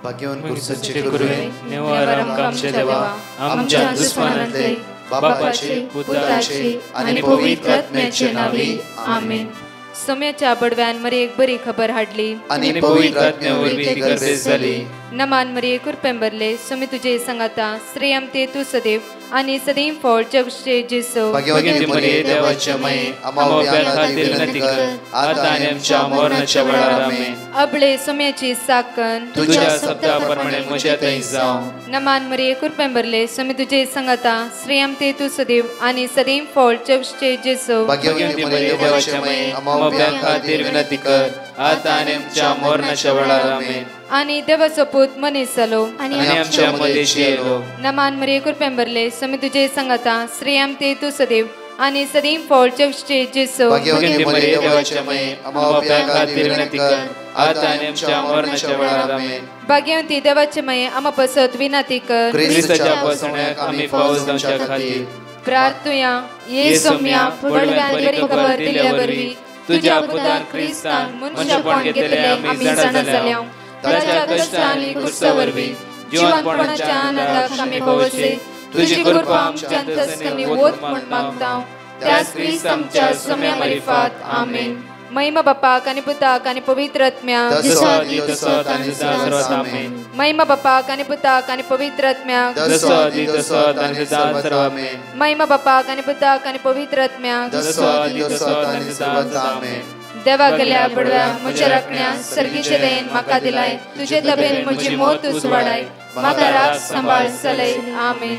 भाग्यवान कुर्सचे गुरुवे निवार आमच्या देवा आमच्या दुश्मनांतले बापाचे पुत्राचे आणि पवित्र आत्म्याचे नावे आमेन. सोम्याच्या बडव्यान मरी एक बरी खबर हाडली आणि पवित्र आत्म्यावर ती गर्भेस झाली. नमान मरी कुरपेंबरले सोमी तुझे संगाता श्रेयम ते तू सदैव आणि सदैव फळ जगचे जेसो. भाग्यवती मरिये देवाच्या माये आम्हा खातीर विनंती कर आता आणि आमच्या मरणाच्या वेळार आमेन. अबळे सोम्याची साकन तुझ्या शब्दाप्रमाणे म्हज्या थंय जावं. नमान मरी कुरपेंबरले सोमी तुझे संगाता श्रेयम ते तू सदैव आणि सदैव फळ जगचे जेसो. भाग्यवती मरिये देवाच्या माये आम्हा खातीर विनंती कर आता आणि आमच्या मरणाच्या वेळार आमेन. आणि देवाचो पूत मनीस जालो आणि आमच्या मदेशी येलो. नमान मरी कुरपेंबरले सोमी तुझे संगाता श्रेयम ते तू सदैव आणि सदैव फळ जगचे जेसो. भाग्यवती मरिये देवाच्या माये आम्हा खातीर विनंती कर आता आणि आमच्या मरणाच्या वेळार आमेन. भाग्यवती देवाचे माये आम्हा पसत विनंती कर ख्रिस्ताच्या पासण्याक आम्ही पावस जावच्या खातीर प्रार्थुया. ये सोम्या बडव्यान बरी खबर दिल्या वरवी तुझ्या पुतान ख्रिस्तान मनुष्यपण घेतले आम्ही जाणा जाल्या. ताच्या कष्टांनी कुर्सावरवी जीवनपणाच्या आनंदाक आम्ही पावसे. तुझी कृपा आमच्या अंतस्करणी वोत म्हण मागता त्याच ख्रिस्त आमच्या सोम्या मरिफात आमेन. महिमा बापाक आणि पुताक आणि पवित्र आत्म्याक महिमा बापाक आणि पुताक आणि पवित्र आत्म्याक महिमा बापाक आणि पुताक आणि पवित्र आत्म्याक देवा गेल्या बडव्या म्हज्या राखण्या सर्गीचे देन म्हाका दिलाय. तुझे तबेन म्हजी मोत तूं वाडाय म्हाका राख सांबाळ चलय आमेन.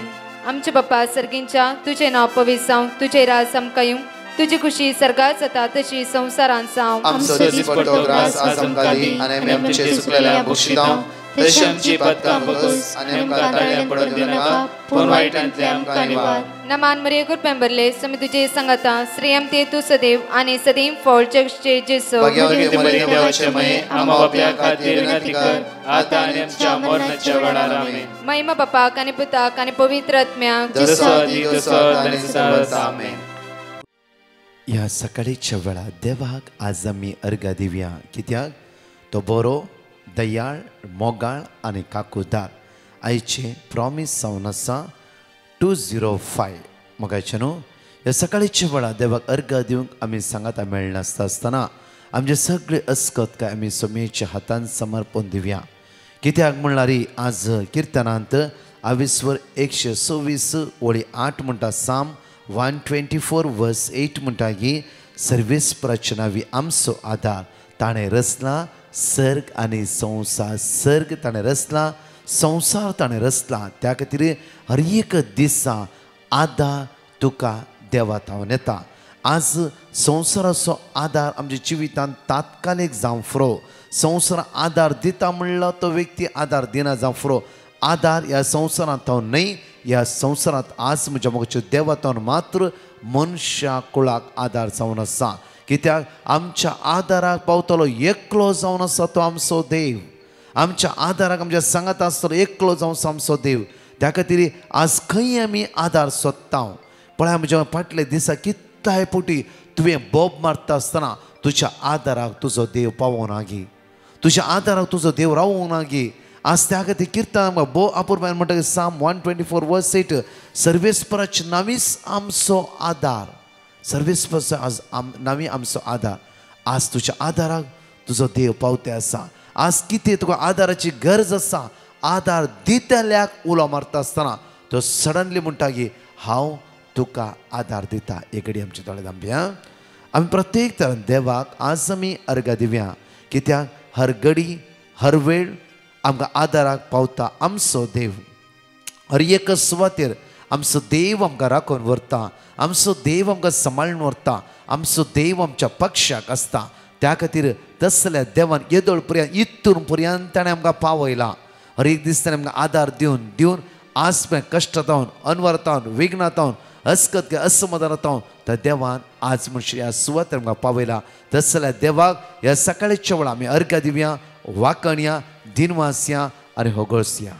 आमचे बाप्पा सर्गींच्या तुझे नाव पवित्र जावं. तुझे राज आमकां येवं. तुझी खुशी सर्गात जाता तशी संसारांत जावं. आमचो दिसपट्टो ग्रास आज आमकां दी आनी आमी आमचे सुकलेल्या बक्षितांव. तशी आमची पातकां बगस आनी आमकां ताळ्यां पडूंक दिनाका पूण वायटांतले आमकां निवार. नमान मरिये कुरपेंबरले सोमी तुझे संगाता श्रेयम ते तू सदैव आणि सदैव फळ जगचे जेसो. भाग्यवती मरिये देवाचे माये आम्हा बापया खातीर विनंती कर आता आनी आमच्या मरणाच्या वेळार आमेन. महिमा बापाक आणि पुताक आणि पवित्र आत्म्याक आमेन. ह्या सकाळीच्या वेळा देवाक आज आमी अर्घ दिवया कित्याक तो बरो दयाळ मोगाळ आनी काकूदार. आयचे प्रॉमिस जावन आसा 205 मोगाचे न्हू. ह्या सकाळीच्या वेळा देवाक अर्घ दिवंक आमी सांगाता मेळनासतना आमचे सगळे अस्कत काय आमी सोम्येच्या हातान समर्पण दिवया. कित्याक म्हणल्यार आज किर्तनांत 126 वळी 8 म्हणटा साम 124 वर्स 8 म्हणटा की सर्वेस्पराची आमचो आदार ताणें रचला सर्ग आनी संसार. सर्ग ताणें रचला संसार ताणें रचला. त्या खातीर हर एक दिसा आदार तुका देवात हांव येता. आज संवसाराचो आदार आमच्या जिवितांत तात्कालीक जावं फुरो. संवसार आदार दिता म्हणलो तो व्यक्ती आदार दिना जावं फुरो. आदार ह्या संवसारांत हांव न्हय. ह्या संवसारांत आज म्हज्या मोगाच्या देवातावन मात्र मनशा कुळाक आदार जावन आसा. कित्याक आमच्या आदाराक पावतलो एकलो जावन आसा तो आमचो देव. आमच्या आदाराक आमच्या सांगात आसतलो एकलो जावन आसा आमचो देव. त्या खातीर आज खंय आमी आदार सोदता. पळय म्हज्या फाटले दिसा कितलाय फावटी तुवें बोब मारता आसतना तुज्या आदाराक तुजो देव पावों ना गे. तुज्या आदाराक तुजो देव रावूं ना गे. आज त्या खातीर किर्तन बो अपुरबायन म्हणटा साम 124 वर्स 8 सर्वेस्पराचे नावीच आमचो आदार. सर्वेस्पराचो आज नावी आमचो आदार. आज तुज्या आदाराक तुजो देव पावते आसा. आज कितें तुका आदाराची गरज आसा. आदार दितल्याक उलो मारता आसतना तो सडनली म्हणटा की हांव तुका आदार दिता. एक घडी आमचे दोळे धांपया. आमी प्रत्येक तरान देवाक आज आमी अर्घ दिवया. कित्याक हर घडी हर वेळ आमकां आदाराक पावता आमचो देव. हर एक सुवातेर आमचो देव आमकां राखून व्हरता. आमचो देव आमकां सांबाळून व्हरता. आमचो देव आमच्या पक्षाक आसता. त्या खातीर तसल्या देवान येदोळ पर्यंत इतून पर्यंत ताणें आमकां पावयला. हर एक दीस ताणें आमकां आदार दिवन दिवन आज पळय कश्टांतावन अनवरतावन विघ्नातावन अस्कत असमाधानातावन त्या देवान आज म्हणचे ह्या सुवातेर आमकां पावयला. तसल्या देवाक ह्या सकाळीच्या वेळा आमी अर्घ दिवया, वाकणया, दिनवास या आनी होगळस या.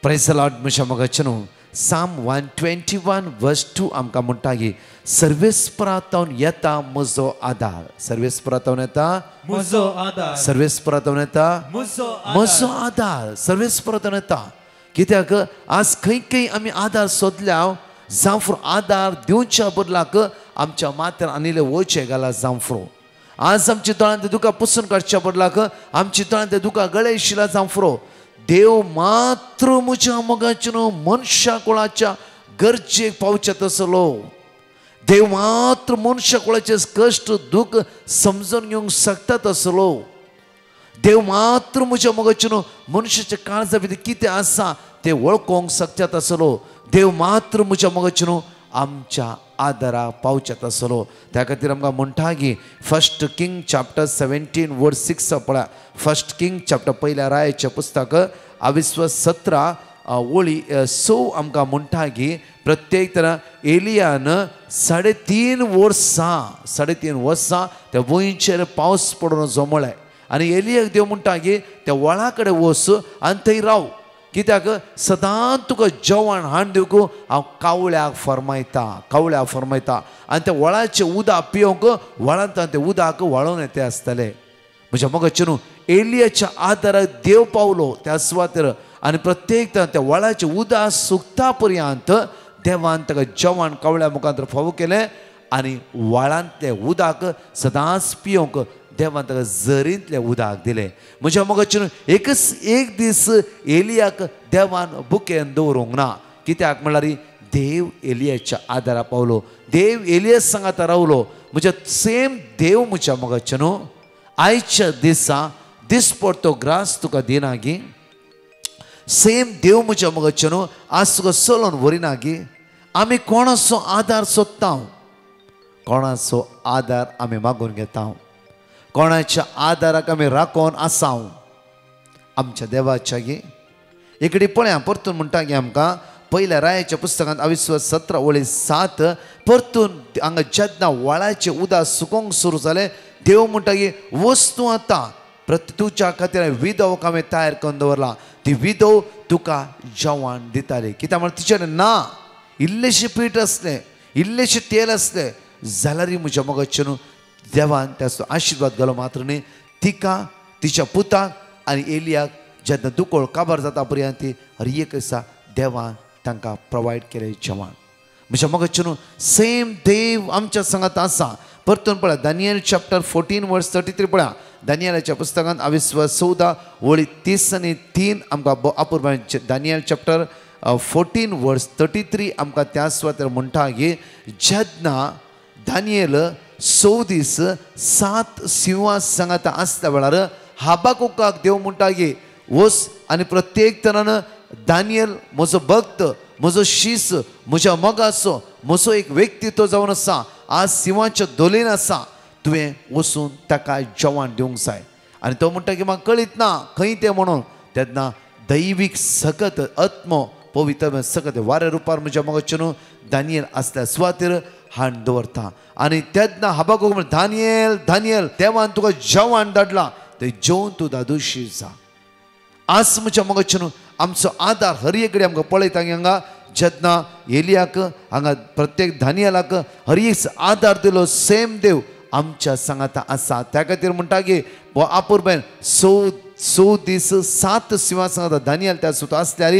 Praise the Lord. म्हज्या मोगाचे न्हू साम 121 वर्स 2 आमकां म्हणटा की सर्वेस्परांतून येता म्हजो आदार. सर्वेस्परांतून येता म्हजो आदार. सर्वेस्परांतून येता म्हजो आदार. सर्वेस्परांतून येता. कित्याक आज खंय खंय आमी आदार सोदल्या जावं आदार दिवच्या बदलाक आमच्या माथ्यार आनिले वयचे घाला जावं. आज आमचे दोळ्यांतले दुकां पुसून काडच्या बदलाक आमचे दोळ्यांतले दुकां गळे शिला जावं. देव मात्र म्हज्या मोगाच्यान मनशा कुळाच्या गरजेक पावचेत आसलो. देव मात्र मनशा कुळाचे कश्ट दूख समजून घेवंक शकतात आसलो. देव मात्र म्हज्या मोगाच्यान मनशाच्या काळजा भितर कितें आसा तें वळखोंक शकतात आसलो. देव मात्र म्हज्या मोगाच्यान आमच्या आदारा पावचेत आसलो. त्या खातीर आमकां म्हणटा की 1 किंग चॅप्टर 17 वर्स 6 पळया. 1 किंग चॅप्टर पयल्या रायाचें पुस्तक 17 वळी 6 आमकां म्हणटा की प्रत्येक तरा एलियान 3.5 वर्सां त्या वंयचेर पावस पडून जमळे. आनी एलियाक देव म्हणटा की त्या वळा कडेन वच आनी थंय राव. कित्याक सदांच तुका जेवण हाड दिवंक हांव कावळ्याक फरमायता आनी त्या वळाचें उदक पिवंक वळांत तें उदक वळोवन येते आसतलें. म्हज्या मोगाच्यान एलियाच्या आदाराक देव पावलो त्या सुवातेर आनी प्रत्येक त्या वळाचें उदक सुकता पर्यंत देवान ताका जेवण कावळ्या मुखांतर फावो केलें आनी वळांतलें उदक सदांच पिवंक देवान ताका झरींतलें उदक दिलें. म्हज्या मोगाच्यान एक दीस एलियाक देवान बुकेन दवरूंक ना. कित्याक म्हणल्यार देव एलियाच्या आदारा पावलो. देव एलिया सांगाता रावलो. म्हज्या सेम देव म्हज्या मोगाच्यान आयच्या दिसा दिसपडतो ग्रास तुका दिना गी. सेम देव म्हज्या मोगाच्यान आज तुका चलोवन व्हरिना गी. आमी कोणाचो आदार सोदता. कोणाचो आदार आमी मागून घेता. कोणाच्या आदाराक आमी राखोन आसाव आमच्या देवाच्या गे. इकडे पळया परतून म्हणटा की आमकां पयल्या रायाच्या पुस्तकांत 17 वळी 7 परतून हांगा जेन्ना वळाचें उदक सुकोवंक सुरू जालें देव म्हणटा की वस्तू आतां तुज्या खातीर विधवक हांवें तयार करून दवरला. ती विधव तुका जेवण दिताली. कित्याक म्हळ्यार तिचे ना इल्लेशें पीठ आसलें इल्लेशें तेल आसलें जाल्यार म्हज्या मोगाच्यान देवान त्याचो आशिर्वाद घालो. मात्र न्ही तिका तिच्या पुताक आनी एलियाक जेन्ना दुकोळ काबार जाता पर्यंत हर एक दिसा देवान तांकां प्रोवायड केलें जेवण. म्हज्या मोगाच्यान सेम देव आमच्या संगात आसा. परतून पळया दानियल चॅप्टर 14 वर्स 33 पळया. दानियलाच्या पुस्तकांत 14 वळी 30 आनी 3 आमकां अपूर्व. दानियल चॅप्टर 14 वर्स 33 आमकां त्या सुवातेर म्हणटा की जेन्ना दानियल 6 दीस 7 सिंहासनांत आसल्या वेळार हाबाकुकाक देव म्हणटा की वच आनी प्रत्येक तरान दानियल म्हजो भक्त म्हजो शीस म्हज्या मोगाचो म्हजो एक व्यक्तित्व जावन आसा आज सिंहाच्या दोलेन आसा. तुवें वचून ताका जेवण दिवंक जाय. आनी तो म्हणटा की म्हाका कळीत ना खंय तें म्हणून. तेन्ना दैवीक सकत आत्मो पवित्र सकत वाऱ्या रुपार म्हज्या मोगाच्यान दानियल आसल्या सुवातेर हाड दवरता. आनी तेन्ना हाबाकूक म्हण दानियल दानियल देवान तुका जेवण धाडला तें जेवन तूं दादोशी जा. आज म्हज्या मोगाच्यान आमचो आदार हर एक कडेन आमकां पळयता हांगा जेन्ना एलियाक हांगा प्रत्येक दानियलाक हर एक आदार दिलो सेम देव आमच्या सांगाता आसा. त्या खातीर म्हणटा की अपूर्वेन 6 दीस 7 सिंहासनांत दानियल त्या सुद्दां आसल्यार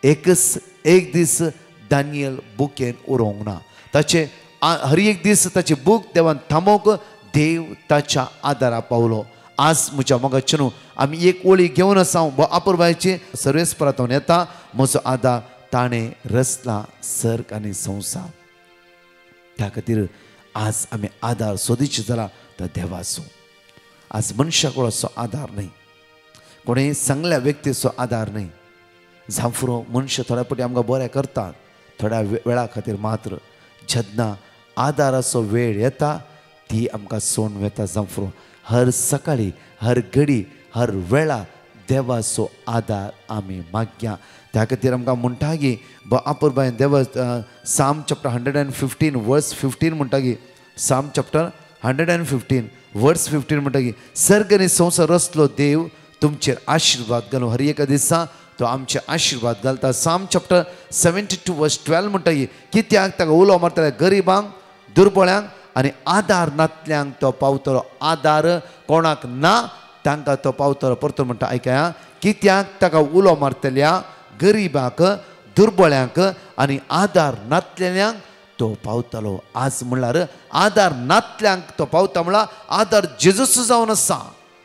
एक दीस दानियल बुकेन उरोवंक ना. ताचे हर एक दीस ताची बूक देवान थांबोवंक देव ताच्या आदारा पावलो. आज म्हज्या मोगाच्यान आमी एक वळी घेवन आसा अपूर्वाची सर्वेस्परांतून येता म्हजो आदार ताणें रचला सर्ग आनी संवसार. त्या खातीर आज आमी आदार सोदीचे जाला तो देवाचो. आज मनशा कोणाचो आदार न्हय. कोणें सांगल्या व्यक्तीचो आदार न्हय. जांफरो मनशां थोड्या फावटी आमकां बरें करतात थोड्या वेळा खातीर. मात्र जेन्ना आदाराचो वेळ येता ती आमकां सोडून वेता. जांफरो हर सकाळी हर घडी हर वेळा देवाचो आदार आमी मागया. त्या खातीर आमकां म्हणटा की अपूर्बायन देव साम चॅप्टर 115 वर्स 15 म्हणटा की साम चॅप्टर 115 वर्स 15 म्हणटा की सर्ग आनी संवसार रचलो देव तुमचेर आशिर्वाद घालूं हर एका दिसा तो आमचे आशीर्वाद घालता. साम चॅप्टर 72 वर्स 12 म्हणटा कित्याक ताका उलो मारतले गरिबांक दुर्बळ्यांक आनी आदार नातल्यांक तो पावतलो. आदार कोणाक ना तांकां तो पावतलो. परतो म्हणटा आयकया कित्याक ताका उलो मारतल्या गरिबांक दुर्बळ्यांक आनी आदार नातलेल्यांक तो पावतलो. आज म्हणल्यार आदार नातल्यांक तो पावता म्हणल्यार आदार जेजूस जावन आसा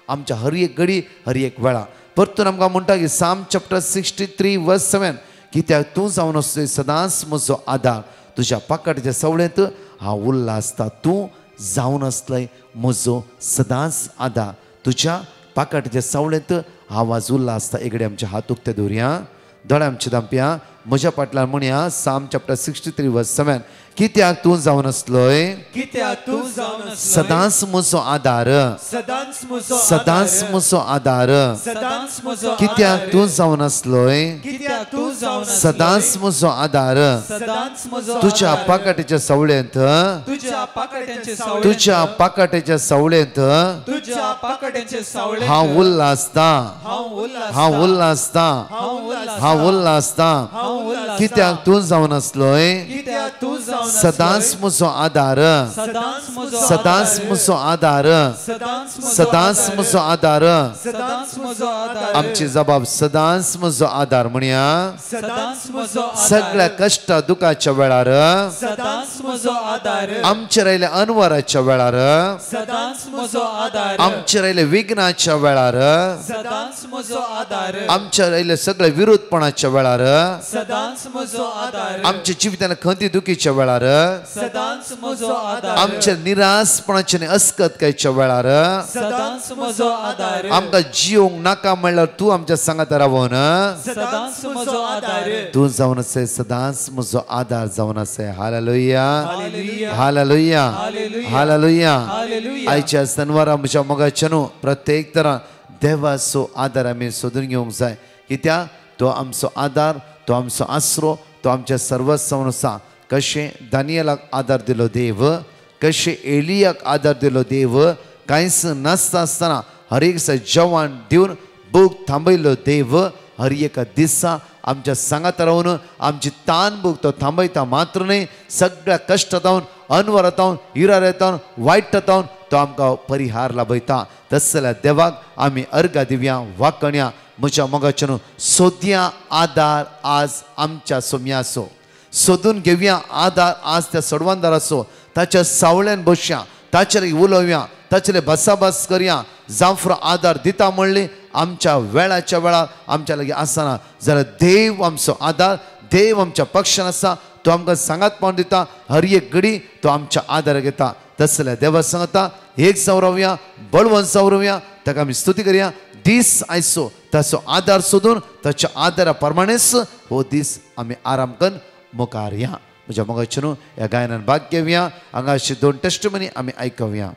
आमच्या हर एक घडी हर एक वेळा. परतून आमकां म्हणटा की साम चॅप्टर 63 वर्स 7 कित्याक तूं जावन आसतय सदांच म्हजो आदार. तुज्या पाकटच्या सवळेंत हांव उरला आसता. तूं जावन आसलय म्हजो सदांच आदार. तुज्या पाकटच्या सवळेंत हांव आज उरला आसता. एकडे आमचे हात उक्ते दवरया. दोळे आमचे धांपया. म्हज्या फाटल्यान म्हणया साम चॅप्टर 63 वर्स 7 कित्याक तूं जावन आसलोय कित्याक तूं जावन आसलोय सदांच म्हजो आदार. सदांच म्हजो सदांच म्हजो आदार. सदांच म्हजो कित्याक तूं जावन आसलोय कित्याक तूं जावन सदांच म्हजो आदार. सदांच म्हजो तुज्या पाकटेच्या सवळेंत तुज्या पाकट्यांचे सावळे तुज्या पाकटेच्या सवळेंत तुज्या पाकट्यांचे सावळे हांव उरला आसता. हांव उरला आसता. हांव उरला आसता. कित्याक तूं जावन आसलोय कित्याक तूं जावन सदांच म्हजो आदार. सदांच म्हजो सदांच म्हजो आदार. सदांच म्हजो आदार. सदांच म्हजो आदार आमची जबाब सदांच म्हजो आदार म्हणया. सदांच म्हजो सगळ्या कष्ट दुखाच्या वेळार सदांच म्हजो आदार आमचेर आयल्या अनवराच्या वेळार सदांच म्हजो आदार आमचेर आयल्या विघ्नाच्या वेळार सदांच म्हजो आदार आमचेर आयल्या सगळ्या विरोधपणाच्या वेळार सदांच म्हजो आदार आमच्या जिवितान खंती दुखीच्या वेळार सदांच म्हजो आदार आमच्या निरासपणाच्या आनी अस्कतकायच्या वेळार सदांच म्हजो आदार आमकां जिवंक नाका म्हणल्यार तूं आमच्या सांगात रावून सदांच म्हजो आदार तूं जावन आसय सदांच म्हजो आदार जावन आसय. Hallelujah hallelujah hallelujah. आयच्या सनवारा म्हज्या मोगाच्या न्हू प्रत्येक तरान देवाचो आदार आमी सोदून घेवंक जाय. कित्याक तो आमचो आदार तो आमचो आसरो तो आमच्या सर्वस्व जावन आसा. कशें दानियेलाक आदार दिलो देव कशें एलियाक आदार दिलो देव कांयच नासता आसतना हर एक जेवण दिवन भूक थांबयलो देव हर एका दिसा आमच्या सांगात रावन आमची तान भूक तो थांबयता. मात्र न्ही सगळ्या कश्टांतावन अनवरातावन इरारेतावन वायटातावन तो आमकां परिहार लाभयता. तस जाल्यार देवाक आमी अर्घ दिवया वाकण्या. म्हज्या मोगाच्या न्हू सोदया आदार आज आमच्या सोम्याचो. सोदून घेवया आदार आज त्या सोडवंदाराचो. ताच्या सावळ्यान बसया ताचेर उलोवया ताचेर भासाभास करया. जावं आदार दिता म्हणली आमच्या वेळाच्या वेळार आमच्या लागीं आसना जाल्यार देव आमचो आदार देव आमच्या पक्षान आसा. तो आमकां सांगात पावन दिता हर एक घडी तो आमच्या आदार घेता. तस जाल्यार देवा सांगता एक जावन रावया बळवंत जावन रावया ताका आमी स्तुती करया. दीस आयचो ताचो आदार सोदून ताच्या आदारा प्रमाणेच हो दीस आमी आराम करून मुखार या. म्हज्या मोगाच्या न्हू ह्या गायनान भाग घेवया. हांगाशी 2 टेस्टमनी आमी आयकवया.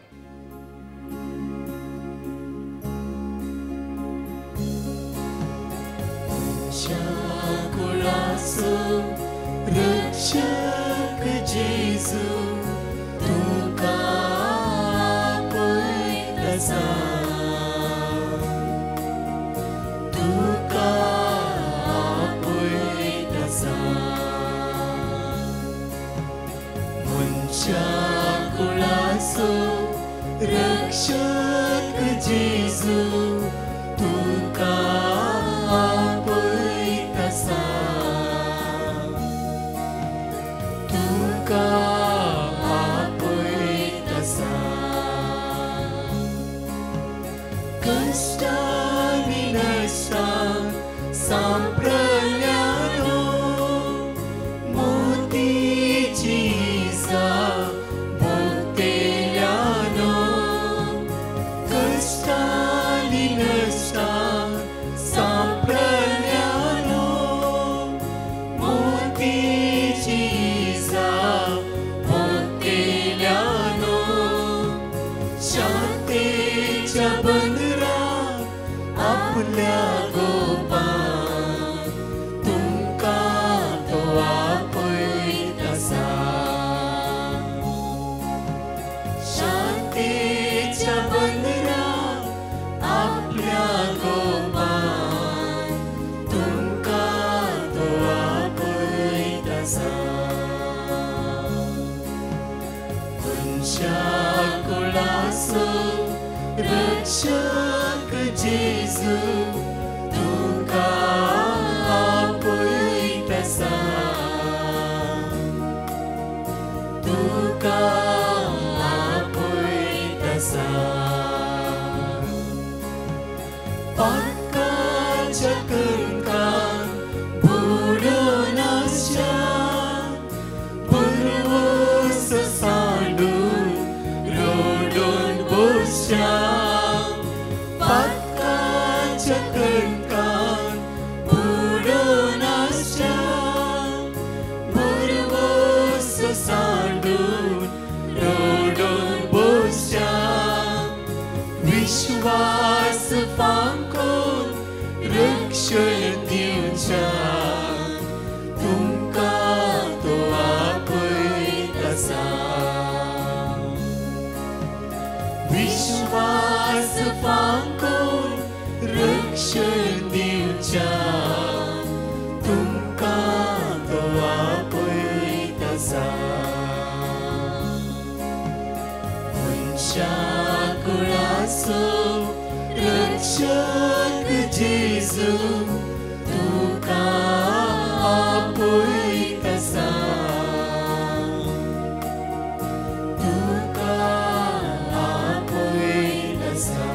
रक्षक जेजू तुका पळयतसा तुका पळयतसा मनशा कुळाचो रक्षक जेजू तुका पळयतसा आपयतसा कष्टांनी नश्टांत सांप्रल्यानो मोतीची इजा भोगतेल्यानो कष्टांनी नश्टांत कुळासो रक्षक जेजू तुका आपयतसा तुका आपयतसा पाकाच्या कणकान बुडून आसच्या पुरवस सांडून रोडून बसच्या पाकाच्या कणकान बुडून आसच्या पुरवस सांडून रोडून बसच्या विश्वास फांकून रक्षण दिवच्या तुमकां तो आपयतसा विश्वास फांकून रक्षण दिवच्या तुमकां तो आपयतसा मनशा कुळासो रक्षक जेजू तुका आपयतसा तुका आपयतसा.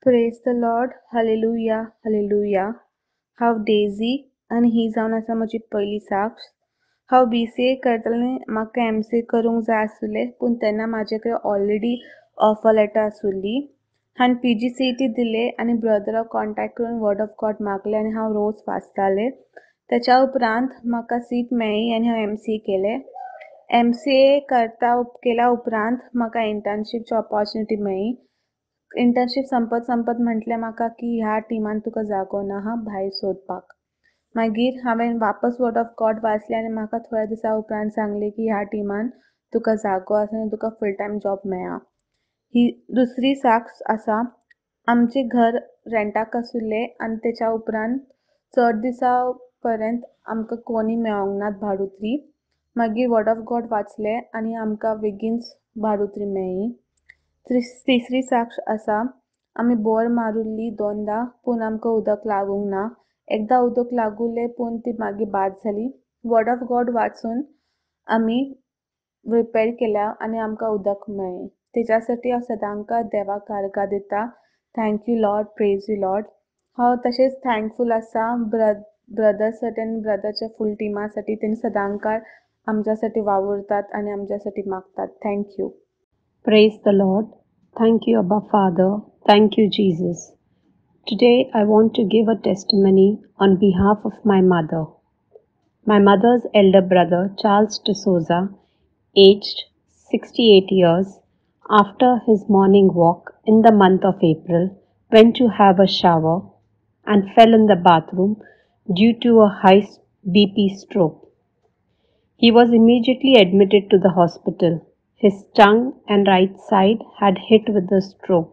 Praise the Lord. Hallelujah. Hallelujah. How Daisy and he जावन आसा म्हजी पयली साक्ष. हांव BCA करतलें म्हाका MCA करूंक जाय आसलें पूण तेन्ना म्हाजे कडेन ऑलरेडी ऑफर लेटर आसुल्ली. हांवें PGCET दिलें आनी ब्रदराक कॉन्टॅक्ट करून वर्ड ऑफ गॉड मागलें आनी हांव रोज वाचतालें. तेच्या उपरांत म्हाका सीट मेळ्ळी आनी हांवें MCA केलें. MCA केल्या उपरांत म्हाका इंटर्नशीपची ऑपॉर्च्युनिटी मेळ्ळी. इंटर्नशीप संपत म्हटलें म्हाका की ह्या टिमान तुका जागो ना हा भायर सोदपाक. मागीर हांवें वापस वर्ड ऑफ गॉड वाचलें आनी म्हाका थोड्या दिसा उपरांत सांगलें की ह्या टिमान तुका जागो आसा आनी तुका फूल टायम जॉब मेळ्ळा. ही दुसरी साक्ष आसा. आमचें घर रेंटाक आसुल्लें आनी तेच्या उपरांत चड दिसा पर्यंत आमकां कोणी मेळोंक नात भाडुत्री. मागीर वर्ड ऑफ गॉड वाचलें आनी आमकां बेगीनच भाडुत्री मेळ्ळी. तिसरी साक्ष आसा. आमी बोर मारुल्ली 2दा पूण आमकां उदक लागूंक ना. एकदां उदक लागुलें पूण ती मागीर बाद जाली. वर्ड ऑफ गॉड वाचून आमी रिपेर केल्या आनी आमकां उदक मेळ्ळें. तेच्या साठी हांव सदांच देवाक आर्गां दिता. Thank you Lord, praise you Lord. हांव तशेंच थँकफूल आसा ब्रदर साठी आनी ब्रदरच्या फूल टिमा साठी. तेणी सदांच आमच्या साठी वावुरतात आनी आमच्या साठी मागतात. Thank you. Praise the Lord. Thank you, Abba Father. Thank you, Jesus. Today I want to give a testimony on behalf of my mother. My mother's elder brother, Charles D'Souza, aged 68 years, after his morning walk in the month of April, went to have a shower and fell in the bathroom due to a high BP stroke. He was immediately admitted to the hospital. His tongue and right side had hit with the stroke.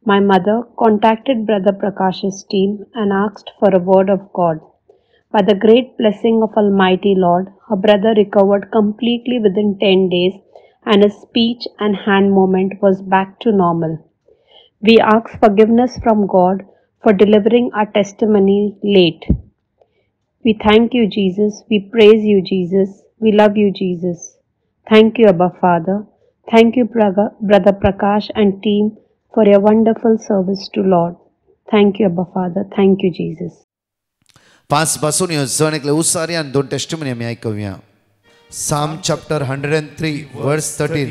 My mother contacted Brother Prakash's team and asked for a word of God. By the great blessing of Almighty Lord, her brother recovered completely within 10 days and his speech and hand movement was back to normal. We ask forgiveness from God for delivering our testimony late. We thank you, Jesus. We praise you, Jesus. We love you, Jesus. Thank you, Abba Father. Thank you, Brother Prakash and team, for your wonderful service to Lord. Thank you, Abba Father. Thank you, Jesus. 5 पासून जण एकले उसारी आणि 2 testimony आमी आयकुया. साम chapter 103 वर्स 13.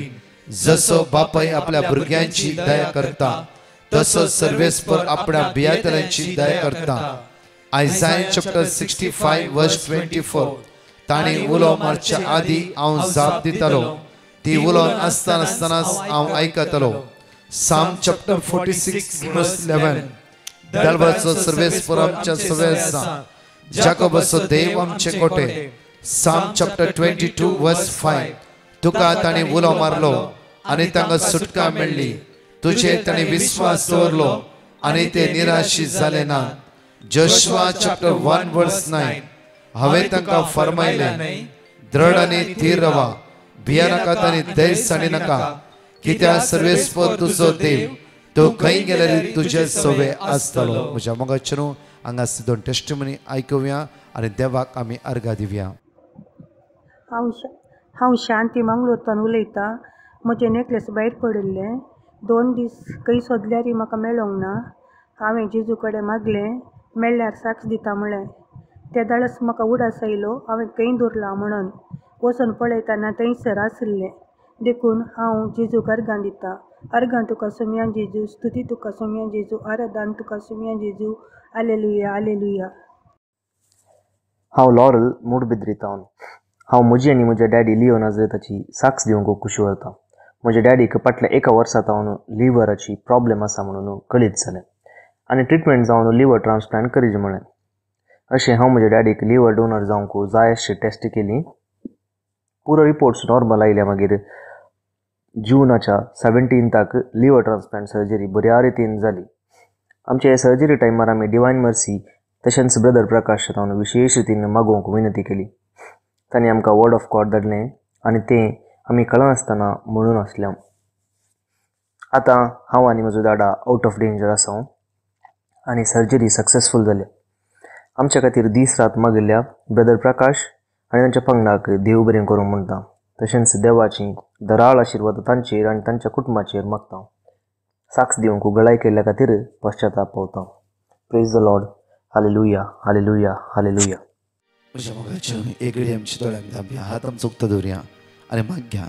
जसो बापाय आपल्या भुरग्यांची दया करता तसो सर्वेस्पर आपल्या भियेतल्यांची दया करता. आयझाया चॅप्टर 65 वर्स 24. ताणी उलो मारच्या आदी हांव जाप दितालो, ती उलोवन आसतानाच हांव आयकतालो. साम चॅप्टर 46 वर्स 11. देवाचो सर्वेस्पर आमच्या सवे आसा, जाकोबाचो देव आमचे कोटे. साम चॅप्टर 22 वर्स 5. तुका ताणी उलो मारलो आनी तांकां सुटका मेळ्ळी. तुजे ताणी विश्वास दवरलो आनी ते निराशी जाले ना. जोशुआ चॅप्टर 1 वर्स 9. हांवें तांकां फरमायलें, दृढ आणि थीर रवा, भिया नाका आनी दैसाणी नाका, कित्याक सर्वेस्पर तुजो देव, तो खंय गेल्यार तुजे सोबे आसतलो. म्हज्या मोगाचेर हांगा दोन टेस्टिमनी आयकुया आनी देवाक आमी अर्घा दिवया. हांव शांती मंगळूरतून उलयतां. म्हजें नेकलेस भायर पडिल्लें 2 दीस खंय सोदल्यारय म्हाका मेळोंक ना. हांवें जेजू कडेन मागलें, मेळ्ळ्यार साक्ष दिता म्हळें. त्या दाळस म्हाका उडास आयलो हांवें खंय दवरलां म्हणून. वचून पळयतना थंयसर आसलें. देखून हांव जेजूक अर्घां दितां. अर्घां तुका सोम्या जेजू, स्तुती तुका सोम्या जेजू, आराधन तुका सोम्या जेजू. Hallelujah hallelujah. हांव लॉरल मूडबिद्रीतावन. हांव म्हजी आनी म्हज्या डॅडी लिओ नाजरेताची साक्ष दिवंक खुशी व्हरतां. म्हज्या डॅडीक फाटल्या 1 वर्सांतावन लिव्हराची प्रॉब्लेम आसा म्हणून कळीत जालें आनी ट्रिटमेंट जावन लिव्हर ट्रान्सप्लांट करीत म्हळें. अशें हांव म्हज्या डॅडीक लिव्हर डोनर जावंक जाय अशी टेस्ट केली. पुरो रिपोर्ट्स नॉर्मल आयल्या मागीर जूनाच्या 17 लिव्हर ट्रान्सप्लांट सर्जरी बऱ्या रितीन जाली. आमच्या ह्या सर्जरी टायमार आमी डिवायन मर्सी तशेंच ब्रदर प्रकाश तावन विशेश रितीन मागोवंक विनंती केली. तांणी आमकां वर्ड ऑफ गॉड धाडलें आनी तें आमी कळनासतना म्हणून आसल्या. आतां हांव आनी म्हजो दादा आउट ऑफ डेंजर आसा आनी सर्जरी सक्सेसफूल जाल्या. आमच्या खातीर दीस रात मागिल्ल्या ब्रदर प्रकाश आनी तांच्या पंगडाक देव बरें करूं म्हणटा. तशेंच देवाची दराळ आशिर्वाद तांचेर आनी तांच्या कुटुंबाचेर मागता. साक्ष दिवंक गळाय केल्ल्या खातीर पश्चाताप पावता. Praise the Lord. Hallelujah hallelujah hallelujah. म्हज्या मोगाच्या एगडी आमच्या दोळ्यांक दाबया, हात आमचो उक्तो दवरया आनी मागया.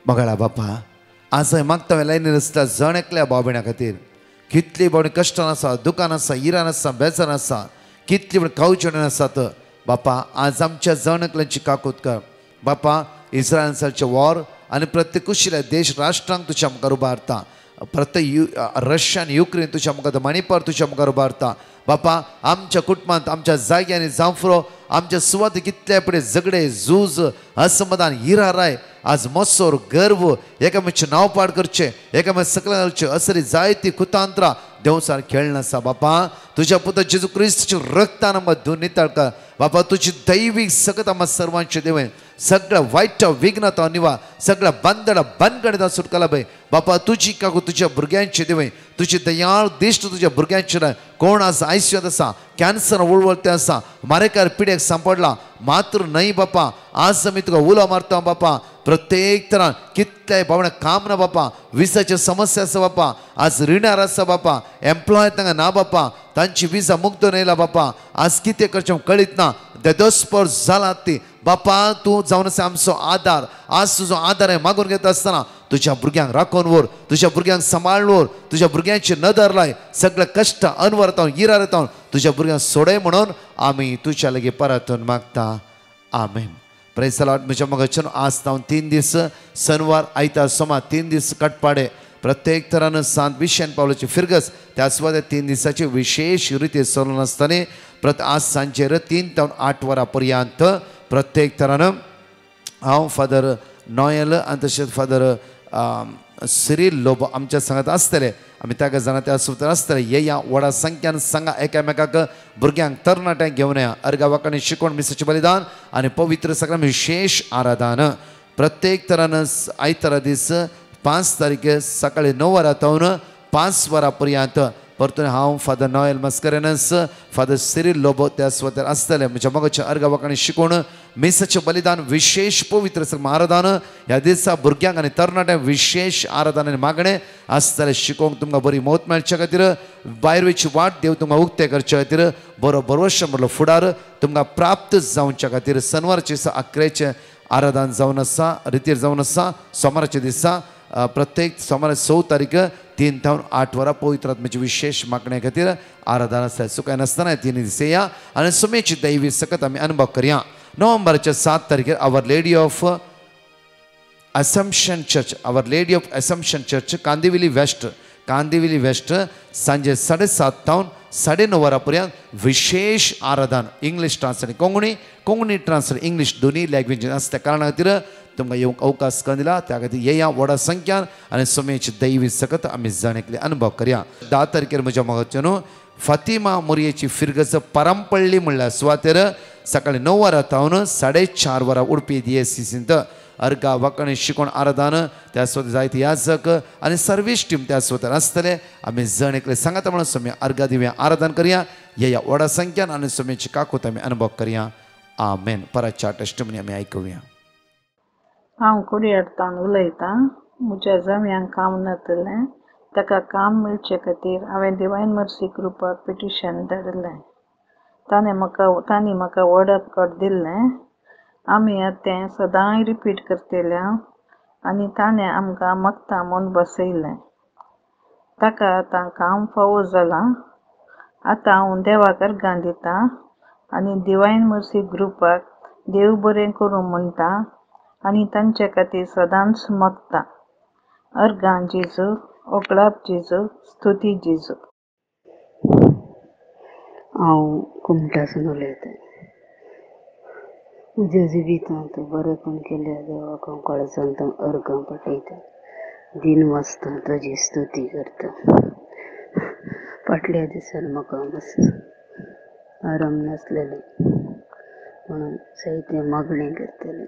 मोगाळा बापा, आज हांवें मागता हांवें लायनीर आसता जण एकल्या भाव भयणां खातीर. कितली भावणी कश्टान आसा, दुकान आसा, इरान आसा, बेजार आसा, कितली म्हण खावचें आसात. बापा आज आमच्या जण एकल्यांची काकूत कर. बापा इस्रायलांचें वॉर आनी प्रत्येक कुशिल्ल्या देश राष्ट्रांक तुज्या मुखार उबारता. प्रत्येक रशिया आनी युक्रेन तुज्या मुखार, मणिपूर तुज्या मुखार उबारता. बापा आमच्या कुटुंबांत, आमच्या जाग्यांनी जावं आमच्या सुवात कितले पुढे झगडे झूज असमाधान हिरा राय आज मत्सोर गर्व एकामेकाचें नांव पाड करचें, एकामेक सकयल घालचें, असली जायती कुतांत्रां देवसार खेळना आसा. बापा तुज्या पुत्र जेजू क्रिस्ताच्या रक्तान आमकां धुवन नितळ कर. बापा तुजी दैवीक सकत आम्हा सर्वांचे देवें सगळ्या वायट विघ्नता निवा, सगळ्या बंदडा बनगडीता सुटका लाभय. बापा तुजी काकू तुज्या भुरग्यांचे देवें, तुजी दयाळ दिश्ट तुज्या भुरग्यांचेर. कोण आज आयसीयूत आसा, कॅन्सर उळवळते आसा, मारेकार पिड्याक सांपडला मात्र नाही. बापा आज आमी तुका उलो मारता. बापा प्रत्येक तरान कितल्याय भावना काम ना बापा, विसाची समस्या आसा बापा, आज रिणार आसा बापा, एम्प्लॉय तांकां ना बापा, तांची विजा मुक्त न्हयला बापा. आज कितें करचें कळीत ना, देदोस्पर जाला ती. बापा तूं जावन आसा आमचो आदार. आज तुजो आदार हें मागून घेता आसतना तुज्या भुरग्यांक राखून व्हर, तुज्या भुरग्यांक सांबाळून व्हर, तुज्या भुरग्यांची नदर लाय, सगळे कश्ट अनवरता इरार येता तुज्या भुरग्यांक सोडय म्हणून आमी तुज्या लागीं परतून मागता. आमेन. Praise the Lord. म्हज्या मोगाचेर आज तावन 3 दीस शनिवार आयतार सोमार 3 दीस कटपाडे प्रत्येक तरान सांत विशेन पावलाची फिरगस त्या सुवाते 3 दिसाची विशेष रिती चलून आसतना आज सांजेर 3 ते 8 वरां पर्यंत प्रत्येक तरान हांव फादर नॉयल आनी तशेंच फादर सिरील लोब आमच्या सांगात आसतले. आमी ताका जाणा त्या सुवातेर आसतले. येया व्हडा संख्यान सांगा एकामेकाक भुरग्यांक तरणाट्यांक घेवन या. अर्गावाकांनी शिकोवन मिसाचें बलिदान आनी पवित्र सगळ्यां विशेष आराधन प्रत्येक तरान आयतारा दीस 5 तारीख सकाळी 9 वरां तावन 5 वरां पर्यंत परतून हांव father Noel Mascarenhas father Cyril Lobo त्या सुवातेर आसतले. म्हज्या मोगाच्या अर्गावाकांनी शिकोवन मिसाचें बलिदान विशेष पवित्र आराधन ह्या दिसा भुरग्यांक आनी तरणाट्यांक विशेष आराधन आनी मागणें आसतलें. शिकोवंक तुमकां बरी मौत मेळचे खातीर भायर वयची वाट देव तुमकां उक्तें करचे खातीर बरो वर्षां बरो फुडार तुमकां प्राप्त जावच्या खातीर शनिवारचे दिसा 11चें आराधन जावन आसा, रितीर जावन आसा. सोमाराच्या दिसा प्रत्येक सोमार 6 तारीख 3 ते 8 वरां पवित्र आत्म्याची विशेष मागणे खातीर आराधना आसता. सुकाय नासतना 3 दीस येया आनी सुमेची दैवी सकत आमी अनुभव करया. नोव्हेंबरच्या 7 तारखेर Our Lady of Assumption Church, Our Lady of Assumption Church Kandivali West सांजे 7:30 तावन 9:30 वरां पर्यंत विशेष आराधन English translate Konkani translate English दोनी लँग्वेजीन आसता. कारणा खातीर तुमकां येवंक अवकाश दिला. त्या खातीर येया व्हडा संख्यान आनी सुमेची दैवी सकत आमी जाणेकले अनुभव करया. 10 तारखेर म्हज्या मोगाचेर फातिमा मोरयेची फिरगस परंपळ्ळी म्हणल्यार सुवातेर सकाळी 9 वरां तावन 4:30 वरां उडपी DSCCंत अर्गा वखणी शिकोण आराधन त्या सुद्दां जायते याजक आनी सर्वीस टीम त्या सुद्दां आसतले आमी जण एकले सांगात म्हणून सोम्या अर्गा दिव्या आराधन करया या व्हडा संख्यान आनी सोम्याची काकूत आमी अनुभव करया आमेन. परतच्या टेस्टमनी आमी आयकुया. हांव कुडयारतान उलयतां. म्हज्या जम्यांक काम नातलें ताका काम मेळचे खातीर हांवें डिवायन मर्सी ग्रुपाक पिटिशन धाडलें. तांणी म्हाका वर्ड ऑफ गॉड दिल्लें. आमी आतां तें सदांय रिपीट करतल्या आनी ताणें आमकां मगता म्हूण बसयलें. ताका आतां काम फावो जालां. आतां हांव देवाक अर्गां दितां आनी डिवायन मर्सी ग्रुपाक देव बरें करूं म्हणटा आनी तांचे खातीर सदांच मगता. अर्गां जेजू, ओकळाप जेजू, स्तुती जेजू. हांव कुमटासून उलयतां. म्हज्या जिवितांत तूं बरेंपण केल्या देवाक हांव काळजांत अर्गां पाठयतां. दिन वाजता ताजी स्तुती करता. फाटल्या दिसान म्हाका मातसो आराम नासलेलें म्हणून जायते मागणें करतलें.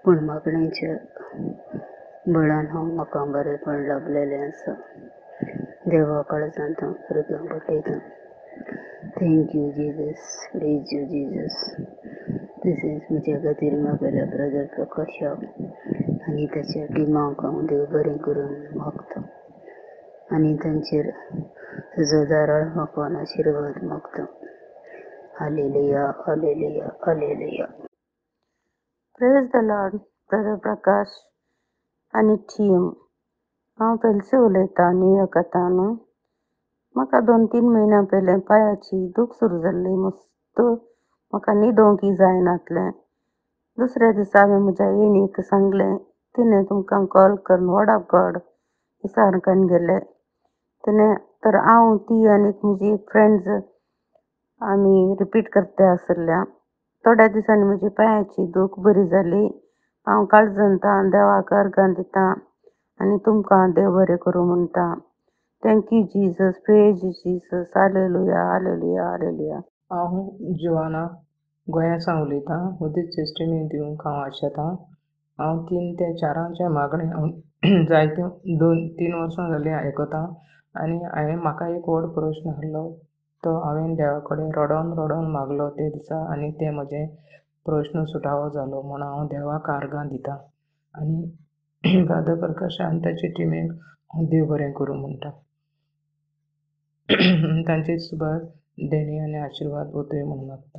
पूण मागण्यांच्या बळान म्हाका बरेंपण लाभलेलें आसा. देवा काळजांत अर्गां पाठयतां. Thank you Jesus, praise you Jesus. तशेंच म्हज्या खातीर मागल्या ब्रदर प्रकाशाक आनी ताच्या टिमाक हांव देव बरें करून मागतां आनी तांचेर तुजो दाराळ मागोन आशिर्वाद मागतां. Hallelujah, hallelujah, hallelujah. Praise the Lord. Brother Prakash आनी टीम. हांव पेलसे उलयतां न्यूयॉर्कांतान. म्हाका 2-3 म्हयन्या पयलें पांयाची दूख सुरू जाल्ली. मस्त म्हाका न्हिदोंकय जायनासलें. दुसऱ्या दिसा हांवें म्हज्या येणीक सांगलें. तिणें तुमकां कॉल करून वर्ड ऑफ गॉड विचारकन गेलें. तिणें तर हांव ती आनी म्हजी फ्रेंड्स आमी रिपीट करता आसल्या. थोड्या दिसांनी म्हजी पांयाची दूख बरी जाली. हांव काळजांतां देवाक अर्गां दितां आनी तुमकां देव बरें करूं म्हणटा. Thank you Jesus, praise you Jesus, hallelujah, hallelujah, hallelujah. हांव जोआना गोंयासां उलयतां. मदींच टेस्टिमनी दिवंक हांव आशेतां. हांव 3 ते 4 मागणें जायत्यो 2-3 वर्सां जालीं आयकतां आनी म्हाका एक व्हड प्रश्न आहलो तो हांवें देवा कडेन रडोन मागलो ते दिसा आनी ते म्हजे प्रश्न सुटावो जालो म्हूण हांव देवाक आर्गां दितां आनी ब्रदर प्रकाश आनी ताचे टिमीक हांव देव बरें करूं म्हणटा. तांचे सुभार देणी आनी आशिर्वाद वतय म्हूण मागता.